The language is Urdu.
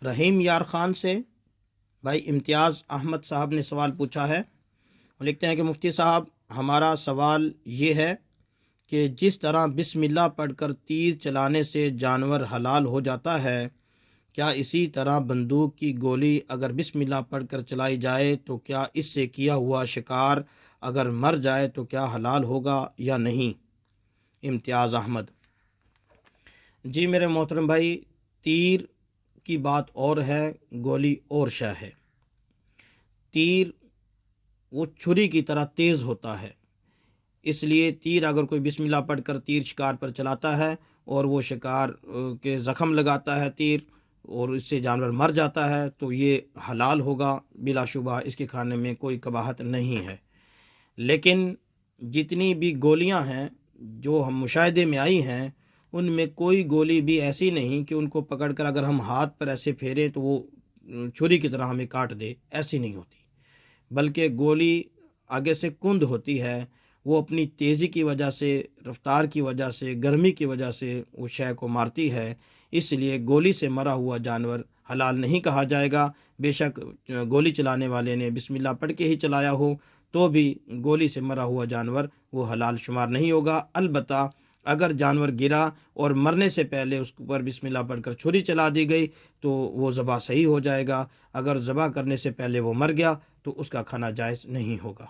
رحیم یار خان سے بھائی امتیاز احمد صاحب نے سوال پوچھا ہے۔ وہ لکھتے ہیں کہ مفتی صاحب، ہمارا سوال یہ ہے کہ جس طرح بسم اللہ پڑھ کر تیر چلانے سے جانور حلال ہو جاتا ہے، کیا اسی طرح بندوق کی گولی اگر بسم اللہ پڑھ کر چلائی جائے تو کیا اس سے کیا ہوا شکار اگر مر جائے تو کیا حلال ہوگا یا نہیں؟ امتیاز احمد: جی میرے محترم بھائی، تیر کی بات اور ہے، گولی اور شے ہے۔ تیر وہ چھری کی طرح تیز ہوتا ہے، اس لیے تیر اگر کوئی بسم اللہ پڑھ کر تیر شکار پر چلاتا ہے اور وہ شکار کے زخم لگاتا ہے تیر اور اس سے جانور مر جاتا ہے تو یہ حلال ہوگا، بلا شبہ اس کے کھانے میں کوئی قباحت نہیں ہے۔ لیکن جتنی بھی گولیاں ہیں جو ہم مشاہدے میں آئی ہیں، ان میں کوئی گولی بھی ایسی نہیں کہ ان کو پکڑ کر اگر ہم ہاتھ پر ایسے پھیریں تو وہ چھری کی طرح ہمیں کاٹ دے، ایسی نہیں ہوتی، بلکہ گولی آگے سے کند ہوتی ہے، وہ اپنی تیزی کی وجہ سے، رفتار کی وجہ سے، گرمی کی وجہ سے وہ شے کو مارتی ہے۔ اس لیے گولی سے مرا ہوا جانور حلال نہیں کہا جائے گا، بے شک گولی چلانے والے نے بسم اللہ پڑھ کے ہی چلایا ہو تو بھی گولی سے مرا ہوا جانور وہ حلال شمار نہیں ہوگا۔ البتہ اگر جانور گرا اور مرنے سے پہلے اس پر بسم اللہ پڑھ کر چھری چلا دی گئی تو وہ ذبح صحیح ہو جائے گا، اگر ذبح کرنے سے پہلے وہ مر گیا تو اس کا کھانا جائز نہیں ہوگا۔